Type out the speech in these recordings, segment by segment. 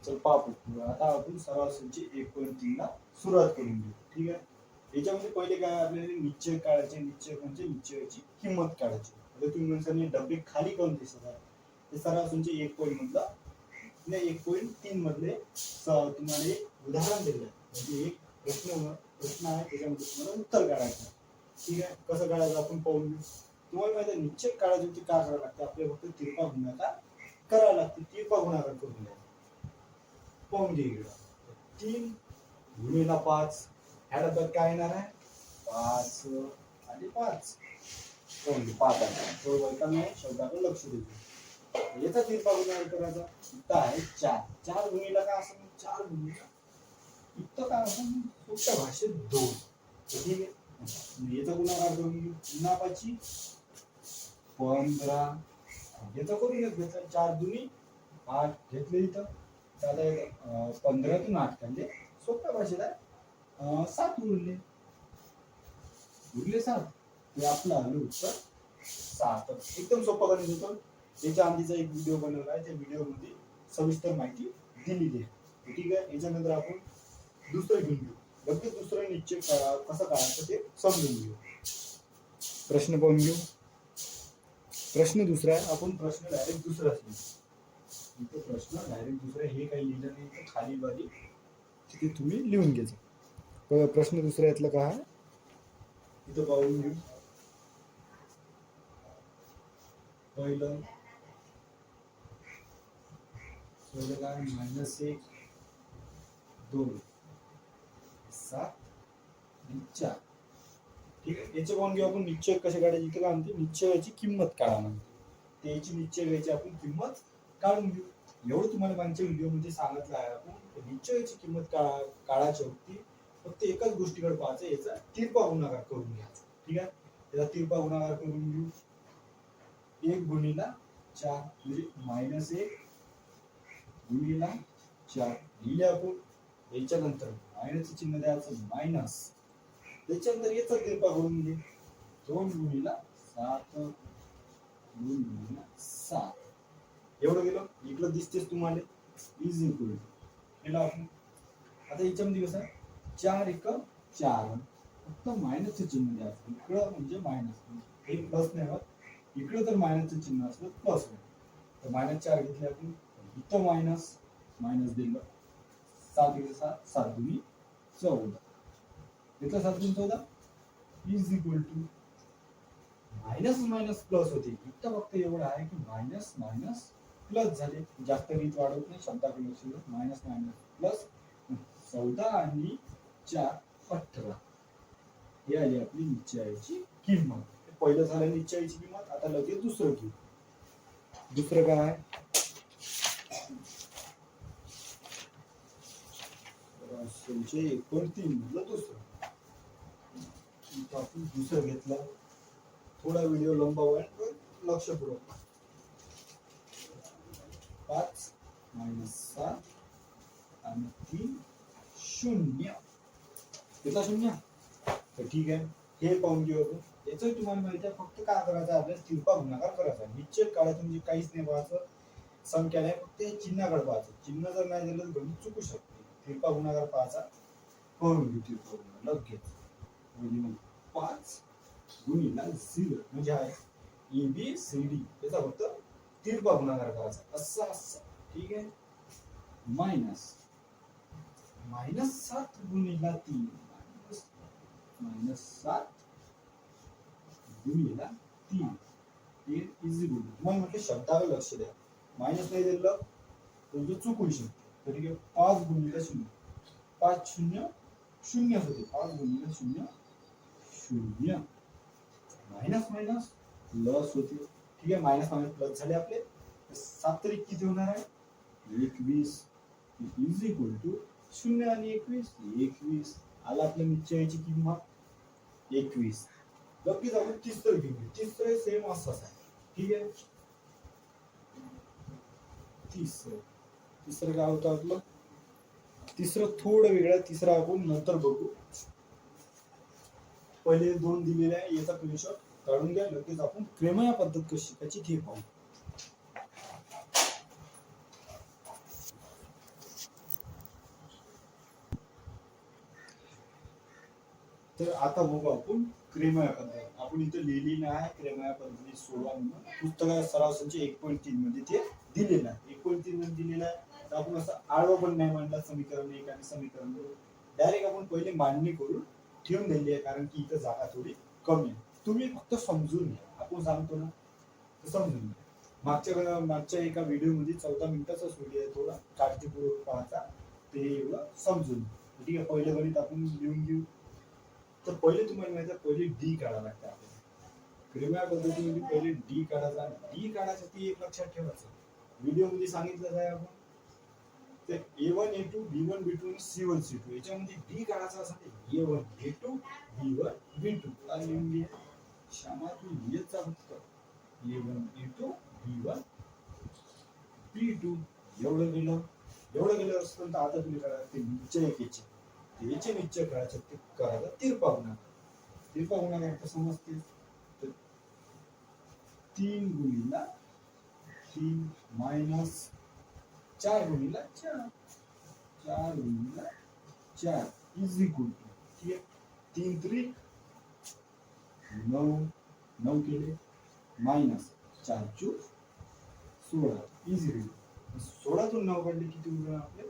चल पाहू आता आपण सरासरीची 1.3 ला सुरुवात करून घेऊ. ठीक आहे. याच्यामध्ये पहिले काय आपल्याला निश्चय काढायचे. निश्चय म्हणजे निश्चयाची किंमत काढायची. आता तुम्ही म्हणता डबे खाली काऊन दिसत आहे, ते सरासरीचे 1 पॉईंट मधला 1.3 मधले तुम्हाला एक उदाहरण दिलं आहे. म्हणजे एक प्रश्न आहे, त्याच्यामध्ये तुम्हाला उत्तर काढायचं. ठीक आहे. कसं काढायचं आपण पाहून घेऊ. तुम्हाला माहिती आहे निश्चय काढायचे ते काय करावं लागतं, आपल्याला फक्त तिरपा गुणाकार करावं लागते. तिरपा गुणाकार करून घ्या. पाहून घे इकडं 3 गुणिला 5 ह्या डब्यात काय येणार आहे 5 आणि 5 पाहून घे 5 आहे. तो वैका नाही शब्दाकडे लक्ष द्यायचं. याचा तिरपा गुणाकार करायचा इथं आहे 4. 4 गुणिला काय असं 4 गुणिला इथं काय असं सोप्या भाषेत 2. ठीक आहे. याचा गुणाकार करून घेऊ. पुन्हा 5 15 याचा करून घेतला 4 दुनी 8 घेतले इथं. आता 15 तून 8 म्हणजे सोप्या भाषेत आहे 7 उरले 7. हे आपलं आलं उत्तर 7. एकदम सोपा गणित होतं. याच्या आधीचा एक व्हिडिओ बनवला आहे, त्या व्हिडिओ मध्ये सविस्तर माहिती दिलेली आहे. ठीक आहे. याच्यानंतर आपण दुसरं घेऊन घेऊ. लगेच दुसरं निश्चय कसं काढायचं ते समजून घेऊ. प्रश्न पाहून घेऊ. प्रश्न दुसरा आहे. आपण प्रश्न डायरेक्ट दुसराच लिहू. इथे प्रश्न डायरेक्ट दुसरा हे काही लिहिलं नाही तर खाली बारी तिथे तुम्ही लिहून घ्यायचं. प्रश्न दुसरा यातला काय आहे इथं पाहून घेऊ. पहिलं काय -1 2 7 4. ठीक आहे. याचे पाहून घेऊ आपण निश्चय कसे काढायचे. इथे काय म्हणते निश्चयाची किंमत काढा म्हणते. त्याची निश्चय घ्यायची आपण किंमत काढून घेऊ. एवढं तुम्हाला मागच्या व्हिडिओ मध्ये सांगितलं आहे. आपण निश्चयाची किंमत काढायची होती. फक्त एकाच गोष्टीकडे पाहायचं, याचा तिरपा गुणाकार करून घ्यायचा. ठीक आहे. याचा तिरपा गुणाकार करून घेऊ. 1 गुणिला 4 म्हणजे -1 गुणिला 4 लिहिले आपण. याच्यानंतर मायनसचं चिन्ह द्यायचं मायनस. त्याच्यानंतर याचा तिरपा करून घे 2 गुणिला 7 2 गुणिला 7. एवढं गेलं. इकडं दिसतेच तुम्हाला इज इक्वल टू आपण. आता याच्यामध्ये कसं 4 1 4 फक्त मायनसचं चिन्ह द्यायचं. इकडं म्हणजे मायनस हे प्लस नाही होत. इकडं तर मायनसचं चिन्ह असलं प्लस होईल. तर -4 घेतले आपण. इथं मायनस दिलं 7 1 7 7 2 14. इथं 7 2 14 is equal to minus plus होते. इथं फक्त एवढं आहे की मायनस प्लस झाले. जास्त रीत वाढवत नाही शब्दाकडे लक्ष द्या. मायनस प्लस 14 आणि 4 18 हे आली आपली निश्चयाची किंमत. पहिलं झालं निश्चयाची किंमत. आता लगेच दुसरं घेऊ. दुसरं काय आहे 1.3 मधलं दुसरं. आपण दुसरं घेतलं. थोडा व्हिडिओ लंबा होईल लक्षपूर्वक. 5 -7 आणि 3 0 किती 0. तर ठीक आहे. हे पाहून घेऊ आपण. याचं तुम्हाला माहिती आहे फक्त काय करायचं आपल्याला तिरपा गुणाकार करायचा. निश्चय काढायचं म्हणजे काहीच नाही पाहायचं. संख्या नाही फक्त हे चिन्हाकडे पाहायचं. चिन्ह जर नाही दिलं तर गणित चुकू शकते. तिरपा गुणाकार पाहायचा करून घेऊ. तिरपा गुणाकार लगेच म्हणजे 5 गुणिला 0 म्हणजे आहे ABCD. याचा फक्त तिरपा गुणाकार करायचा असं. ठीक आहे. -7 गुणिला 3 -7 गुणिला 3 हे इझी गुण. तुम्हाला म्हटलं शब्दावर लक्ष द्या. मायनस नाही दिलं तर चूक होऊ शकते. तरी 5 गुणिला 0 5 0 0 होते. 5 गुणिला 0 0 मायनस प्लस होते. ठीक आहे. मायनस प्लस झाले आपले. 7 तरी किती होणार आहे 21 इज इक्वल टू 0 आणि 21 आला आपल्या निश्चयाची किंमत 21. लगेच आपण तिसरं घेऊ. तिसरं सेम असंच आहे. ठीक आहे. तिसरं काय होतं आपलं. तिसरं थोडं वेगळं. तिसरं आपण नंतर बघू. पहिले 2 दिलेले आहे. याचा स्क्रीनशॉट काढून घ्या. लगेच आपण क्रेमया पद्धत कशी शिकायची ते पाहू. तर आता बघू आपण क्रेमया पद्धत. आपण इथे लिहिली नाही क्रेमया पद्धती सोडवा म्हणून. पुस्तकात सराव संच 1.3 मध्ये ते दिलेलं आहे. 1.3 मध्ये दिलेलं आहे. तर आपण असं आडवं पण नाही मांडलं समीकरण 1 आणि समीकरण 2. डायरेक्ट आपण पहिले मांडणी करून ठेवून दिली आहे, कारण की इथं जागा थोडी कमी आहे. तुम्ही फक्त समजून घ्या. आपण सांगतो ना तर समजून घ्या. मागच्या एका व्हिडिओमध्ये 14 मिनिटाचा व्हिडिओ आहे, थोडा काळजीपूर्वक पाहायचा. ते एवढं समजून घ्या. ठीक आहे. पहिलं गणित आपण लिहून घेऊ. तर पहिले तुम्हाला माहिती आहे, पहिले डी काढायला लागते आपल्याला. क्रेमया पद्धतीमध्ये पहिले डी काढायचा. डी काढायसाठी एक लक्षात ठेवायचं, व्हिडिओ मध्ये सांगितलं आहे आपण ते A1 A2 B1 B2 आणि C1 C2 याच्यामध्ये डी काढायचा असेल तर A1 A2 B1 B2 आणि लिहून घे. श्यामा तू लिहितचा फक्त A1 A2 B1 B2 एवढं गेलं असतं. तर आता तुम्ही करा ते निश्चय याचे याचे निश्चय करायचे, ते करायला तिरपा गुणाकार कसं समजते. तर 3 गुणिला 3 मायनस 4 गुणिला 4 4 गुणिला 4 इज इक्वल टू, ठीक आहे. 3 त्रिक 9 9 केले मायनस 4 चूक 16 इज इक्वल टू 16 तून 9 काढले किती उरले आपले.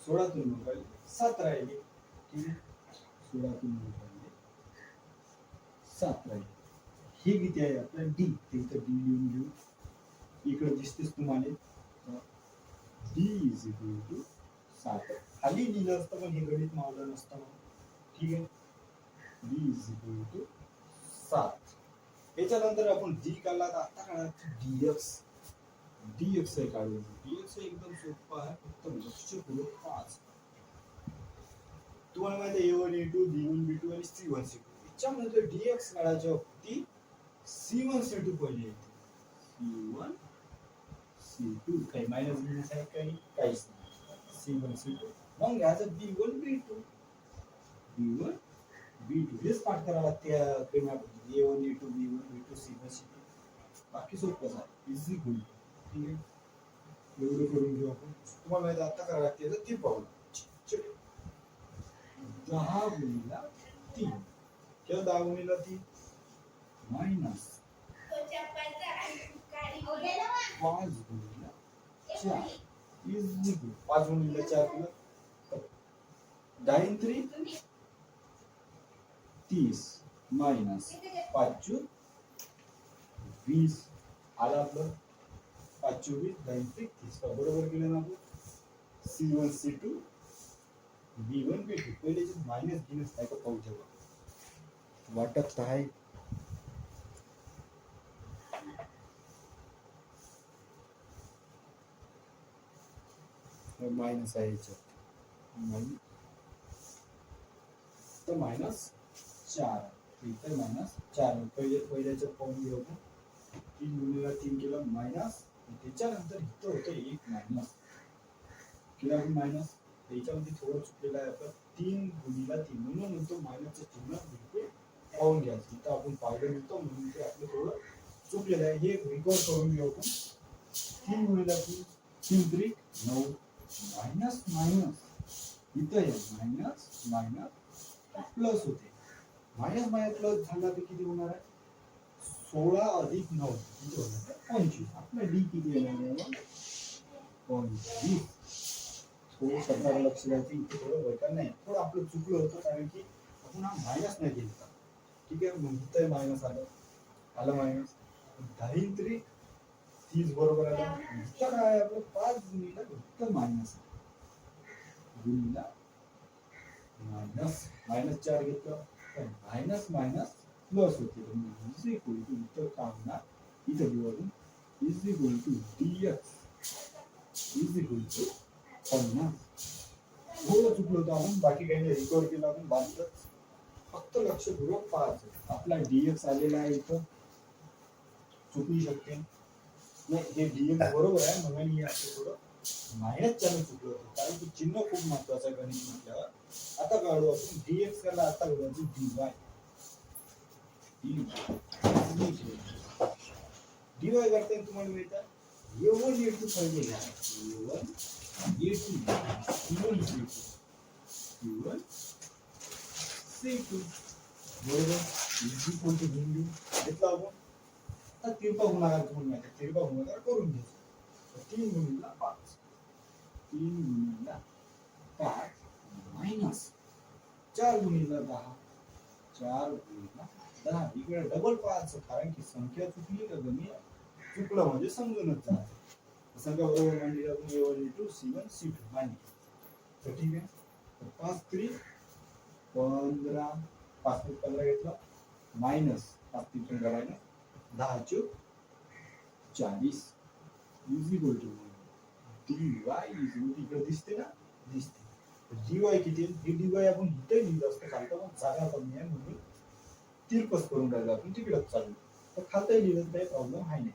16 तून 9 काढले 7 राहिले. ठीक आहे. 16 तून 9 काढले 7 राहिले. हे किती आहे आपलं डी. ते इथं डी लिहून घेऊ. इकडे दिसतेच तुम्हाला डी इज इक्वल टू 7. खाली लिहिलं असतं पण हे गणित मावलं नसतं. ठीक आहे. D is equal to 7. याच्यानंतर आपण डी काढला तर आता काढायचं डीएक्स आहे काढून. डीएक्स एकदम सोपं आहे, फक्त लक्षपूर्वक 5. तुम्हाला माहिती आहे A1 A2 B1 B2 आणि C1 C2. याच्यामध्ये डीएक्स काढायच्या वक्ती C1 C2 पहिले येते. C1 C2 काही मायनस बिनस आहे काहीच नाही. C1 C2 मग घ्यायचं B1 B2 हेच पाठ करायला लागते क्रेमया पद्धती. A1 A2 B1 B2 C1 C2 बाकी सोपंच आहे. इझी गोल. ठीक आहे. एवढं करून घेऊ आपण. तुम्हाला माहिती आता करायला लागते तर ते पाहू. 10 गुणिला 3 किंवा 10 गुणिला 3 मायनस 5 गुणिला 4 इज इक्वल 5 गुणिला 4 किंवा 10 3 30 मायनस 5 20 आला आपलं. 5 20 10 30 बरोबर केलं ना आपण. C1 C2 B1 B2 पहिले मायनस गिनस आहे का पाहू जेव्हा वाटत आहे. मायनस आहे याच्यात तर मायनस 4 इथे मायनस 4 पहिल्याचं पाहून घेऊ आपण. 3 गुणिला 3 केलं मायनस. त्याच्यानंतर इथं होतं 1 मायनस केला मायनस. त्याच्यामध्ये थोडं चुकलेलं आहे आपलं. 3 गुणिला 3 म्हणून म्हणतो मायनसचं चिन्ह बिलकुल पाहून घ्यायचं. इथं आपण पाहिलं नव्हतं म्हणून ते आपलं थोडं चुकलेलं आहे. हे रिकवर करून घेऊ आपण. 3 गुणिला 3 3 त्रिक 9 मायनस मायनस इथं आहे मायनस मायनस प्लस होते. मायनस मायनस प्लस झाला तर किती होणार आहे. 16 अधिक 9 किती होणार आहे 25. आपला डी किती येणार आहे 25. थोडं स्वतःला लक्ष द्यायचं. इथे थोडं वैकल नाही, थोडं आपलं चुकलं होतं कारण की आपण हा मायनस नाही दिला. ठीक आहे. मग इथं मायनस आलं मायनस 10 त्रिक 30 बरोबर आलं. इथं काय आपलं 5 गुणिला इथं मायनस गुणिला मायनस मायनस 4 घेतलं तर मायनस मायनस प्लस होते. इज इक्वल टू इथं काय होणार इथं लिहून is equal to dx is equal to 50. थोडं चुकलं होतं आपण, बाकी काही नाही. रिकवर केलं आपण बाजूला. फक्त लक्षपूर्वक पाहायचं. आपला डीएक्स आलेला आहे इथं. चुकू शकते नाही, हे डीएक्स बरोबर आहे. म्हणून हे आपलं थोडं मायनस चालू चुकलं होतं कारण की चिन्ह खूप महत्वाचं आहे गणित म्हटल्यावर. आता काढू आपण डीएक्स करला. आता काढायचं डीवाय. डीवाय करताना तुम्हाला मिळतात A1 A2 पहिले घ्या. A1 A2 B1 B2 B1 C two बरोबर इज इक्वल टू घेऊन घेऊ घेतला आपण आता तिरपा गुणाकार करून घ्यायचा तिरपा गुणाकार करून घ्यायचा 3 गुणिले 5 3 गुणिले 5 मायनस 4 गुणिले 10 4 गुणिले 10 इकडे डबल 5 कारण की संख्या चुकली का गणी चुकलं म्हणजे समजूनच जायचं संख्या बरोबर मांडली आपण A1 A2 C1 C2 मांडली तर ठीक आहे तर 5 3 15 5 15 घेतला मायनस 5 3 15 मायनस 10 चूक 40 is equal to dy is इकडे दिसते ना दिसते dy किती ही dy आपण इथे लिहिलं असतं खालतं पण जागा कमी आहे म्हणून तिरपस करून राहिलो आपण तिकडेच चालू तर खालतही लिहिलं काही प्रॉब्लेम आहे नाही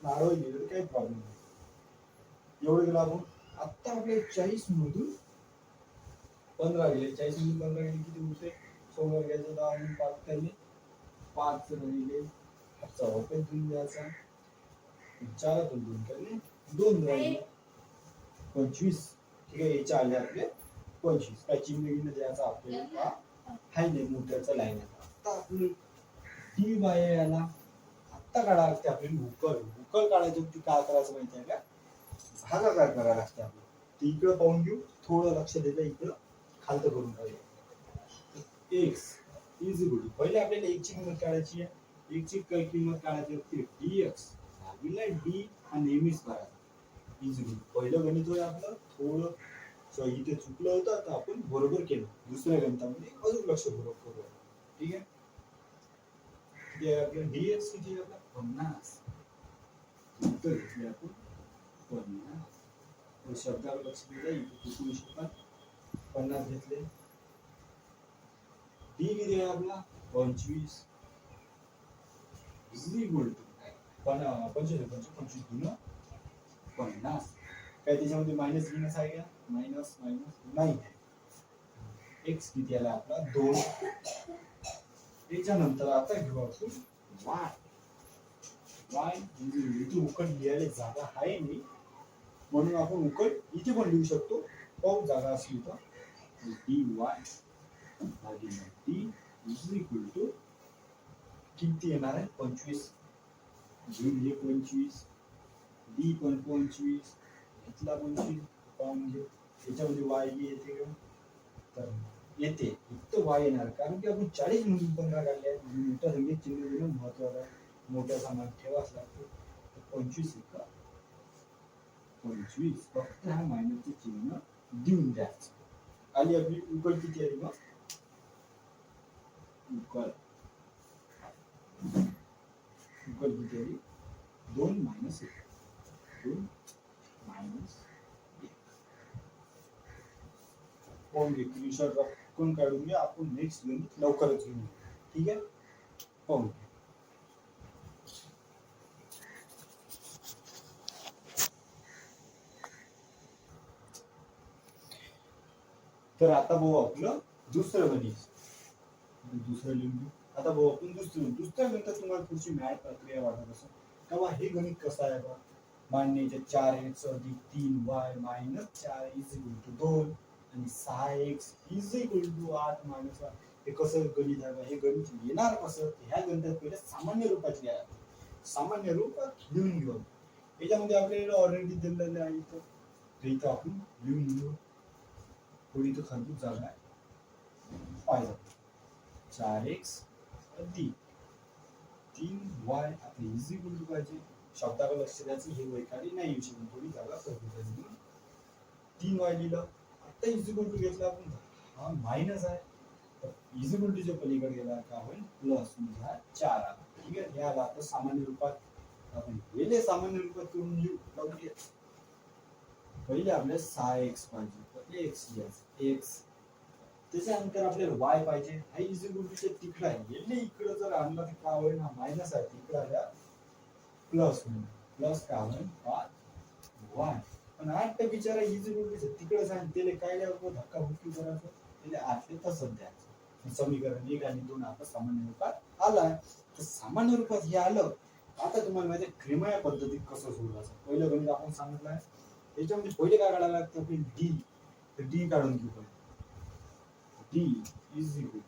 नारळ लिहिलं काही प्रॉब्लेम नाही एवढं गेलं आपण आता आपल्या 40 मधून 15 गेले 40 मधून 15 गेले किती होते 16 घ्यायचं 10 मधून 5 केले 5 राहिले हातचा वापर देऊन द्यायचा 4 2 केले 2 राहिले 25 ठीक आहे याच्या आले आपले 25 काय चिन्ह द्यायचा आपल्याला हाय नाही मोठ्याचा लाईन आता आपली डी वाय याला आता काढा लागते आपल्याला उकल काढायची ती काय करायचं माहिती आहे का भागाकार करायला लागते आपल्याला ती इकडं पाहून घेऊ थोडं लक्ष द्यायचं इकडं खालतं करून टाकूया एक्स इज इक्वल टू पहिले आपल्याला एक ची किंमत काढायची आहे एक ची किंमत काढायची असते dx भागिले d हा नेहमीच करायचा इज इक्वल टू पहिलं गणित होय आपलं थोडं इथे चुकलं होतं तर आपण बरोबर केलं दुसऱ्या गणितामध्ये अजून लक्षपूर्वक करूया ठीक आहे ते आपलं dx किती आहे आपला 50 उत्तर घेतले आपण 50 शब्दावर लक्ष दिलं इथे चुकू शकतात 50 घेतले डी किती आहे आपला 25 इज इक्वल टू 25 गुण 50 काय त्याच्यामध्ये मायनस गिनस आहे का मायनस नाही एक्स किती आला आपला 2 त्याच्यानंतर आता घेऊ आपण y इथे उकल लिहायला जागा आहे नाही म्हणून आपण उकल इथे पण लिहू शकतो पाहू जागा असली तर dy भागिले d इज इक्वल टू किती येणार आहे 25 घेऊन घे 25 d पण 25 इथला 25 पाहून घे याच्यामध्ये y बी येते का तर येते फक्त y येणार कारण की आपण 40 मधून 15 काढले आहेत मोठ्या संख्येत चिन्ह देणं महत्त्वाचं आहे मोठ्या सामान ठेवाच लागतो 25 का 25 फक्त हा मायनसचे चिन्ह देऊन द्यायचं आली आपली उकल किती आली मग उकल किती आली 2 मायनस 1 2 मायनस 1 पाहून घे स्क्रीनशॉट कोण काढून घ्या आपण नेक्स्ट गणित लवकरच घेऊ ठीक आहे पाहून घे तर आता भाऊ आपलं दुसरं गणित दुसरं लिहून घेऊ आता भाऊ आपण दुसऱ्या गणितात तुम्हाला पुढची मॅथ प्रक्रिया वाटत असेल तेव्हा हे गणित कसं आहे बा मांडणीचे 4x अधिक 3y minus 4 is equal to 2 आणि 6x is equal to 8 minus 1 हे कसं गणित आहे हे गणित येणार कसं ह्या गणितात पहिले सामान्य रूपात लिहा सामान्य रूपात लिहून घेऊ याच्यामध्ये आपल्याला ऑलरेडी दिलेलं आहे इथं आपण लिहून घेऊ थोडी तो खरबूज जागा आहे पाहिजे 4x अधिक 3y आता इज इक्वल टू पाहिजे शब्दाकडे लक्ष द्यायचं हे वैखारी नाही येऊ शकत थोडी जागा खरबूज आहे म्हणून 3y लिहिलं आता इज इक्वल टू घेतला आपण हा मायनस आहे तर इज इक्वल टू च्या पलीकडे गेला का होईल प्लस म्हणजे हा 4 आला ठीक आहे याला आता सामान्य रूपात आपण पहिले सामान्य रूपात करून लिहू लवकर पहिले आपल्याला 6x पाहिजे x घ्यायचं x त्याच्यानंतर आपल्याला y पाहिजे हा इज इक्वल टू च्या तिकडे आहे याने इकडे जर आणला तर काय होईल हा मायनस आहे तिकडे आला प्लस होईल प्लस काय होईल 5y पण 8 चा बिचारा इज इक्वल टू तिकडे आहे त्याला काय द्यावं धक्का बुक्की करायचं त्याला 8 तसंच द्यायचं समीकरण 1 आणि 2 आता सामान्य रूपात आलाय तर सामान्य रूपात हे आलं आता तुम्हाला माहिती आहे क्रिमाया पद्धतीत कसं सोडवायचं पहिलं गणित आपण सांगितलं आहे याच्यामध्ये पहिले काय काढायला लागतं आपली डी तर डी काढून घेऊ डी इज इक्वल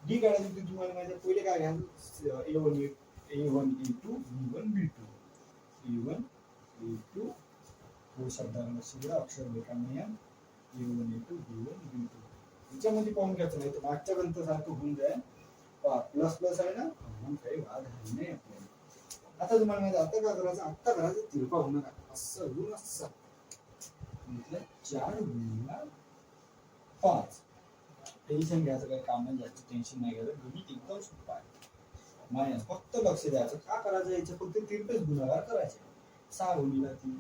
डी काढायची होती तुम्हाला माहिती आहे पहिले काय घ्यायचं A1 A2 B1 B2 A1 A2 हो शब्दाला लक्ष द्या अक्षर लेखांना या A1 A2 B1 B2 याच्यामध्ये पाहून घ्यायचं नाही तर मागच्या ग्रंथासारखं होऊन जाईल प्लस प्लस आहे ना म्हणून काही वाद आहे नाही आपल्याला आता तुम्हाला माहिती आता काय करायचं आता करायचं तिरपा होणार असं होऊन असं म्हटलं 4 गुणिले 5 टेन्शन घ्यायचं काही काम नाही जास्त टेन्शन नाही घ्यायचं गणित एकदम सोपं आहे मायनस फक्त लक्ष द्यायचं का करायचं याच्या फक्त तिरपेच गुणाकार करायचे 6 गुणिले 3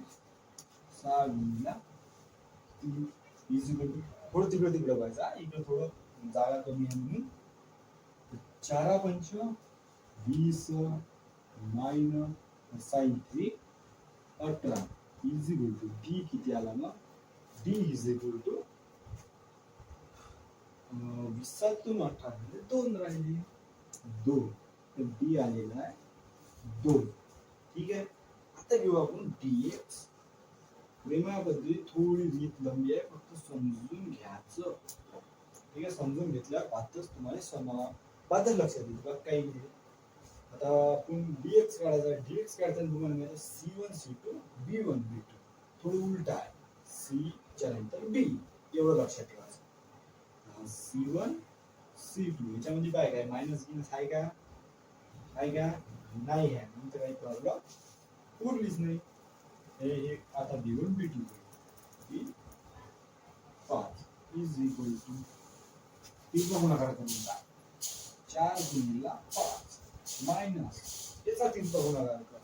6 गुणिले 3 इज इक्वल टू थोडं तिकडे व्हायचा इकडे थोडं जागा कमी आहे म्हणून 4 पंच 20 minus sin 3 18 is equal to D किती आला ना डी इज इक्वल टू 20 18 म्हणजे 2 राहिले 2 तर डी आलेला आहे 2 ठीक आहे आता घेऊ आपण dx प्रेमाबद्दल थोडी रीत लंबी आहे फक्त समजून घ्यायचं ठीक आहे समजून घेतल्यावर बातच तुम्हाला बातच लक्षात येईल बघ काही नाही आता आपण dx काढायचा dx काढताना तुम्हाला माहिती c1 c2 b1 b2 थोडं उलट आहे c च्या नंतर b एवढं लक्षात ठेवायचं c1 c2 याच्यामध्ये काय मायनस गिनस आहे का नाही आहे म्हणजे काही प्रॉब्लेम उरलीच नाही हे आता b1 b2 5 is equal to तीन गुणाकार करून 4 गुणिले 5 मायनस याचा 3 गुणाकार कर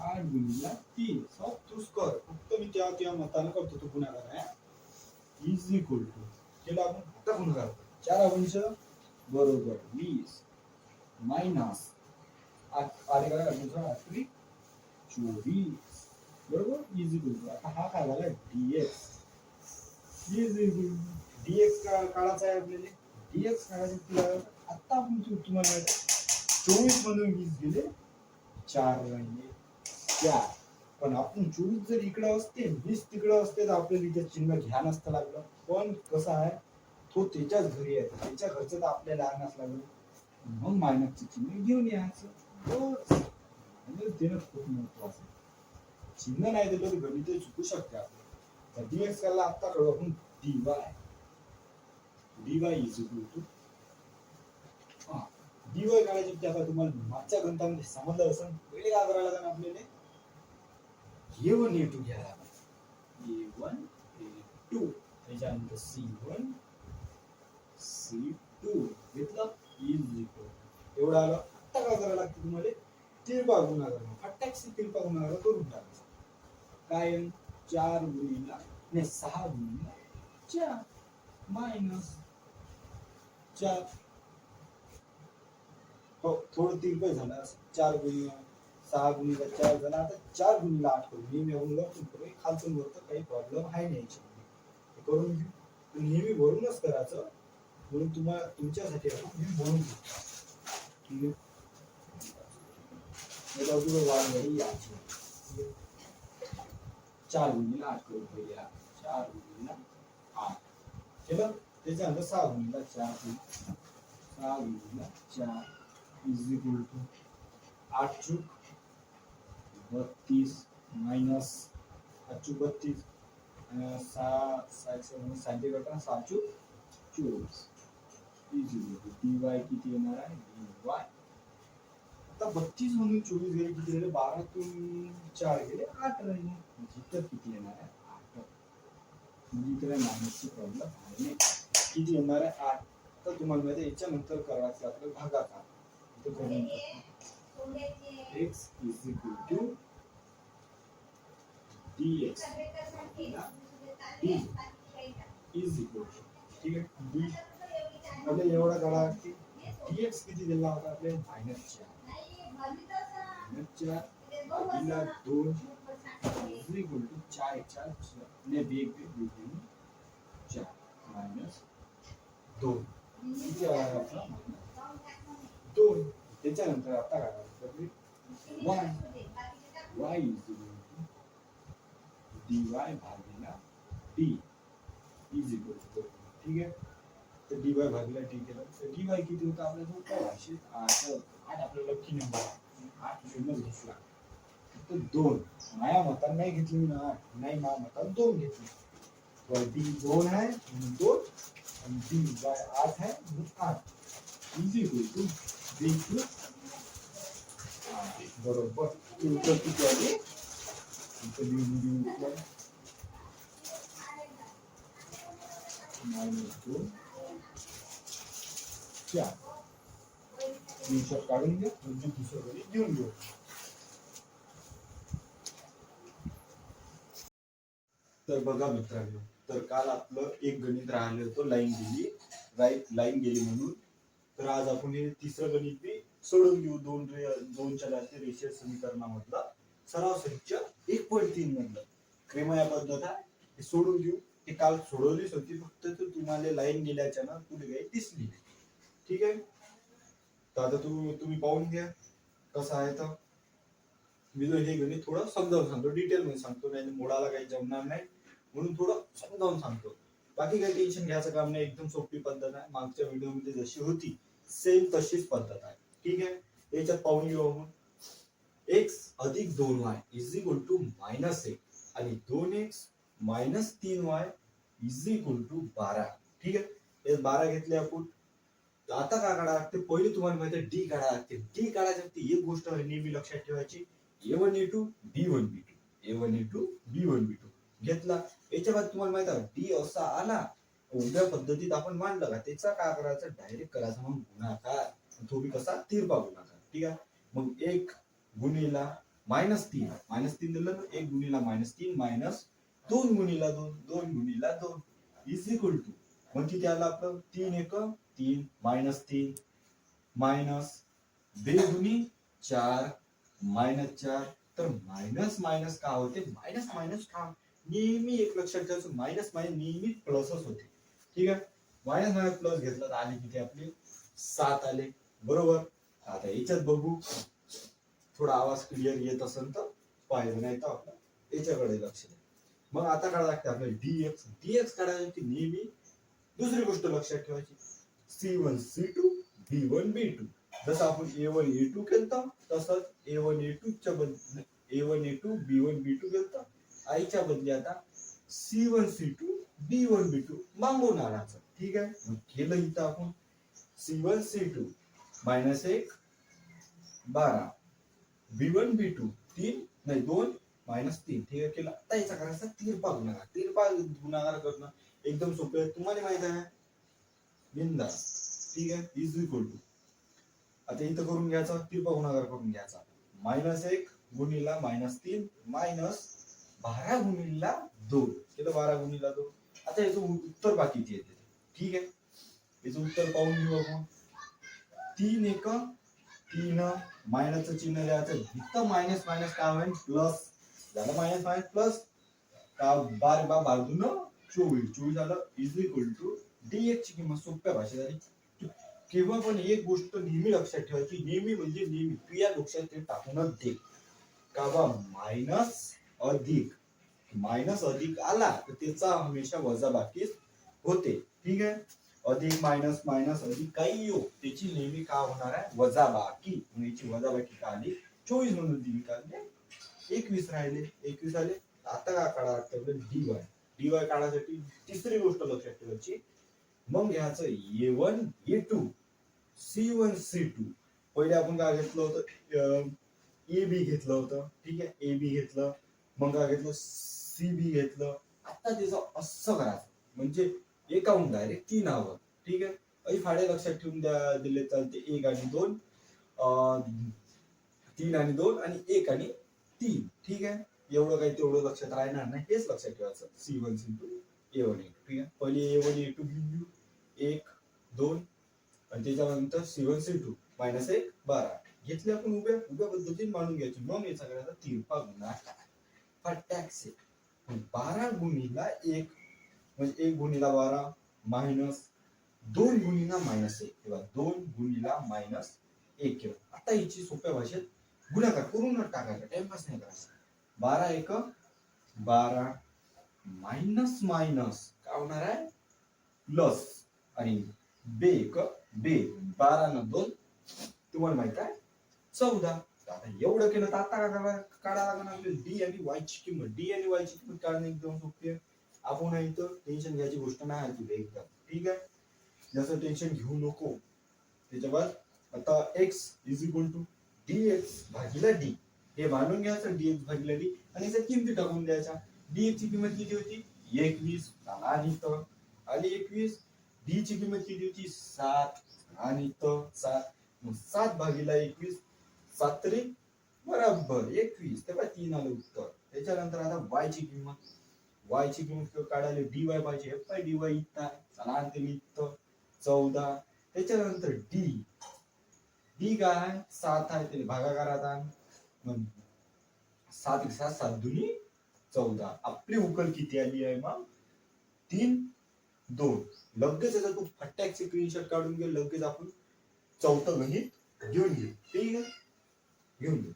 8 गुणिले 3 सब तूच कर फक्त मी त्या मताने करतो तो गुणाकार आहे इज इक्वल टू केला आपण आता गुणाकार 4 अंश बरोबर 20 मायनस 8 काय करायचं 8 24 बरोबर इज इक्वल टू आता हा काय झाला dx is equal to dx काढायचा आहे आपल्याला dx काढायचं तुला आता आपण तुम्हाला 24 मधून 20 गेले 4 राहिले 4 पण आपण 24 जर इकडे असते 20 तिकडे असते तर आपल्याला इथे चिन्ह घ्या नसतं लागलं पण कसं आहे तो त्याच्याच घरी आहे त्याच्या घरचं तर आपल्याला आणाच लागलं मग मायनसचे चिन्ह घेऊन यायचं बस देणं खूप महत्वाचं आहे चिन्ह नाही दिलं तर गणित चुकू शकते आपल्याला तर dx काढला आता कळू आपण dy is equal to dy काढायची आता तुम्हाला मागच्या ग्रंथामध्ये समजलं असेल पहिले काय करायला लागेल आपल्याला a1 a2 घ्यायला लागेल a1 a2 त्याच्यानंतर c1 c2 घेतलं इज इक्वल एवढं आलं आता काय करायला लागतं तुम्हाला तिरपा गुणाकार फटाकशी तिरपा गुणाकार करून टाकायचा काय 4 गुणिले नाही 6 गुणिले 4 मायनस 4 हो थोडं तिरपा झालं 4 गुणिले 6 गुणिले 4 झाला आता 4 गुणिले 8 करू नेहमी आपण करू खालतून वरतं काही प्रॉब्लेम आहे नाही याच्यामध्ये करून घेऊ नेहमी भरूनच करायचं म्हणून तुम्हाला तुमच्यासाठी आपण मी भरून घेऊ ठीक आहे वाढ याची 4 गुणिले 8 करू पहिल्या 4 गुणिले 8 केलं त्याच्यानंतर 6 गुणिले 4 6 गुणिले 4 इज इक्वल टू 8 चूक 32 मायनस 8 चूक 32 6 सायंटिक करताना 7 चूक 24 इज इक्वल टू dy किती येणार आहे dy आता 32 मधून 24 गेले किती झाले 12 तून 4 गेले 8 राहिले इतर किती येणार आहे 8 म्हणजे इकडे मायनसचे प्रॉब्लेम आहे नाही किती येणार आहे 8 तर तुम्हाला माहिती आहे याच्यानंतर करायचं आपलं भागाकार इथे करून x is equal to dx d is equal to ठीक आहे d म्हणजे एवढा काढा की dx किती दिला होता आपल्याला -4 -4 भागिले 2 इज इक्वल टू 4 4 ने वेग 4 मायनस 2 किती आला आपला 2 त्याच्यानंतर आता काय करायचं y is equal to dy भागिले d इज इक्वल टू ठीक आहे तर dy भागीला t केलं तर dy किती होतं आपल्याजवळ काय भाषेत 8 आपल्याला लकी नंबर 8 शून्य घेतला तर 2 माझ्या मताने नाही घेतली मी 8 नाही माझ्या मताने 2 घेतली वरती 2 आहे म्हणून 2 आणि dy 8 आहे म्हणून 8 is equal to b two बरोबर उत्तर किती आले इथे लिहून देऊ -2 4 स्क्रीनशॉट काढून घ्या म्हणजे दुसरं गणित घेऊन घेऊ तर बघा मित्रांनो तर काल आपलं एक गणित राहिले होतं लाईन गेली म्हणून तर आज आपण हे तिसरं गणित बी सोडून घेऊ दोन चलाचे रेषीय समीकरणामधला सरासरीच्या 1.3 मधलं क्रेमा या पद्धत आहे हे सोडून घेऊ हे काल सोडवलीच होती फक्त तुम्हाला लाईन गेल्याच्या ना पुढे काही दिसली ठीक आहे तर आता तुम्ही पाहून घ्या कसं आहे तर मी जो हे गणित थोडं समजावून सांगतो डिटेल मध्ये सांगतो नाही मुळाला काही जमणार नाही म्हणून थोडं समजावून सांगतो बाकी काही टेन्शन घ्यायचं काम नाही एकदम सोपी पद्धत आहे मागच्या व्हिडिओ मध्ये जशी होती सेम तशीच पद्धत आहे ठीक आहे याच्यात पाहून घेऊ आपण x अधिक 2y इज इक्वल टू -1 आणि 2x minus 3y is equal to 12 ठीक आहे हे 12 घेतले आपण आता काय काढा लागते पहिले तुम्हाला माहिती आहे डी काढा लागते डी काढायसाठी एक गोष्ट नेहमी लक्षात ठेवायची a1 a2 b1 b2 a1 a2 b1 b2 घेतला याच्या बाद तुम्हाला माहिती आहे डी असा आला उभ्या पद्धतीत आपण मांडलं का त्याचा काय करायचं डायरेक्ट करायचं म्हणून गुणाकार तो बी कसा तिरपा गुणाकार ठीक आहे मग 1 गुणिला -3 दिलं ना 1 गुणिला -3 मायनस 2 गुणिला 2 गुणिला 2 इज इक्वल टू मग किती आलं आपलं 3 1 3 -3 मायनस 2 गुणी 4 -4 तर मायनस का होते मायनस का नेहमी एक लक्षात ठेवायचं मायनस नेहमी प्लसच होते ठीक आहे मायनस प्लस घेतला तर आले किती आपले 7 आले बरोबर आता याच्यात बघू थोडा आवाज क्लिअर येत असेल तर पाहिजे नाही तर आपलं याच्याकडे लक्ष द्या मग आता काढा लागते आपल्याला dx काढायसाठी नेहमी दुसरी गोष्ट लक्षात ठेवायची c1 c2 b1 b2 जसं आपण a1 a2 केलं तसंच a1 a2 च्या बदली a1 a2 b1 b2 केलं आईच्या बदली आता c1 c2 b1 b2 मागून आणायचं ठीक आहे मग केलं इथं आपण c1 c2 -1 12 b1 b2 3 नाही 2 -3 ठीक आहे केलं आता याचा करायचा तिरपा गुणाकार करणं एकदम सोपं आहे तुम्हाला माहित आहे बिंदास ठीक आहे इज इक्वल टू आता इथं करून घ्यायचा तिरपा गुणाकार करून घ्यायचा -1 गुणिला -3 मायनस 12 गुणिला 2 केलं 12 गुणिला 2 आता याचं उत्तर बाकीचे येते ठीक आहे याचं उत्तर पाहून घेऊ आपण 3 1 3 मायनसचं चिन्ह द्यायचं इथं मायनस काय होईल प्लस झालं मायनस प्लस का 12 बाजून 24 झालं इज इक्वल टू dx ची किंमत सोप्या भाषेत झाली केव्हा पण एक गोष्ट नेहमी लक्षात ठेवायची नेहमी म्हणजे नेहमी तू या लक्षात ते टाकूनच दे का बा मायनस अधिक आला तर त्याचा हमेशा वजाबाकी होते ठीक आहे अधिक मायनस अधिक काही येऊ त्याची नेहमी काय होणार आहे वजाबाकी याची वजाबाकी का आली 24 म्हणून दिली काढले 21 राहिले 21 आले आता काय काढा लागतं dy काढायसाठी तिसरी गोष्ट लक्षात ठेवायची मग घ्यायचं a1 a2 c1 c2 पहिले आपण काय घेतलं होतं ab घेतलं होतं ठीक आहे ab घेतलं मग काय घेतलं cb घेतलं आता त्याचं असं करायचं म्हणजे एकाहून डायरेक्ट 3 आवर ठीक आहे काही फाडे लक्षात ठेवून दिले चालते 1 आणि 2 3 आणि 2 आणि 1 आणि 3 ठीक आहे एवढं काही तेवढं लक्षात राहणार नाही हेच लक्षात ठेवायचं c1 c2 a1 a2 ठीक आहे पहिले a1 a2 घेऊन 1 2 आणि त्याच्यानंतर c1 c2 -1 12 घेतले आपण उभ्या पद्धतीने मांडून घ्यायची मग याचा करायचा तिरपा गुणाकार फटाकसे 12 गुणिला 1 म्हणजे 1 गुणिला 12 मायनस 2 गुणिला -1 किंवा 2 गुणिला -1 किंवा आता याची सोप्या भाषेत गुणाकार करून टाकायचा टाइमपास नाही करायचा 12 1 12 मायनस काय होणार आहे प्लस आणि बे एक बे 12 न 2 तुम्हाला माहित आहे 14. आता एवढं केलं तर आता काढा लागणार आपल्याला डी आणि वाय ची किंमत. डी आणि वाय ची किंमत काढणे एकदम सोपी आहे. आपण इथं टेन्शन घ्यायची गोष्ट नाही आहे तुला एकदम. ठीक आहे, जसं टेन्शन घेऊ नको. त्याच्या बाद आता x is equal to dx भागिले d हे मानून घ्यायचं dx भागिले d आणि याच्या किमती टाकून द्यायच्या. dx ची किंमत किती होती 21 आणि इथं आली 21. d ची किंमत किती होती 7 आणि इथं 7. मग 7 भागिले 21 7 तरी बरोबर 21. तेव्हा 3 आलं उत्तर. त्याच्यानंतर आता y ची किंमत काढायला dy पाहिजे. f बाय dy इथं चला आणते मी इथं 14. त्याच्यानंतर डी काय 7 आहे ते भागाकारात आण. 7 एक 7 7 दुनी 14. आपली उकल किती आली आहे मग 3 2. लगेच याचा तू फटाकचे स्क्रीनशॉट काढून घे. लगेच आपण चौथं गणित घेऊन घेऊ. ठीक आहे, घेऊन घेऊ.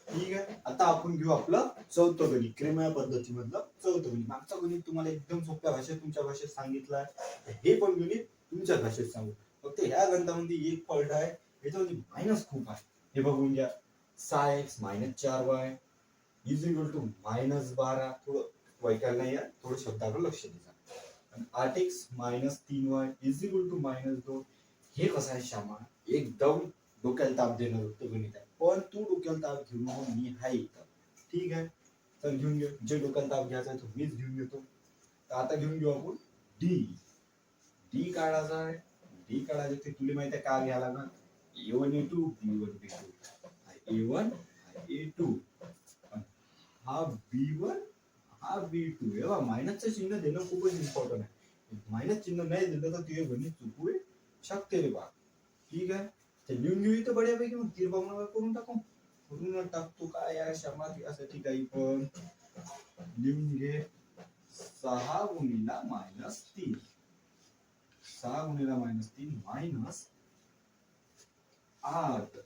ठीक आहे, आता आपण घेऊ आपलं चौथं गणित. क्रेमॅ पद्धतीमधलं चौथं गणित. मागचं गणित तुम्हाला एकदम सोप्या भाषेत तुमच्या भाषेत सांगितलंय. हे पण गणित तुमच्या भाषेत सांगू. फक्त ह्या गणितामध्ये एक फॉल्ट आहे, याच्यामध्ये मायनस खूप आहे. हे बघून घ्या. 6x - 4y is equal to -12. थोडं वैकायला नाही आहे, थोडं शब्दाकडे लक्ष द्या. आणि 8x - 3y is equal to -2. हे कसं आहे श्यामा, एकदम डोक्याला ताप देणार होतं गणित आहे. पण तू डोक्याला ताप घेऊन मी आहे इथं. ठीक आहे, तर घेऊन घेऊ. जे डोक्याला ताप घ्यायचा आहे तो मीच घेऊन घेतो. तर आता घेऊन घेऊ आपण डी काढायचा आहे. डी काढायचं ते तुला माहिती आहे काय घ्यायला लागणार A1 A2 B1 B2 A1 A2 हा B1 हा B2. एव्हा मायनसचं चिन्ह देणं खूपच इम्पॉर्टंट आहे. मायनस चिन्ह नाही दिलं तर तुझे गणित चुकू शकते रे बा. ठीक आहे, ते लिहून घेऊ इथं बड्यापैकी. मग तिरभावना करून टाकू. करून टाकतो काय या क्षमा यासाठी काही पण लिहून घे. 6 गुणिला -3 6 गुणिला -3 मायनस 8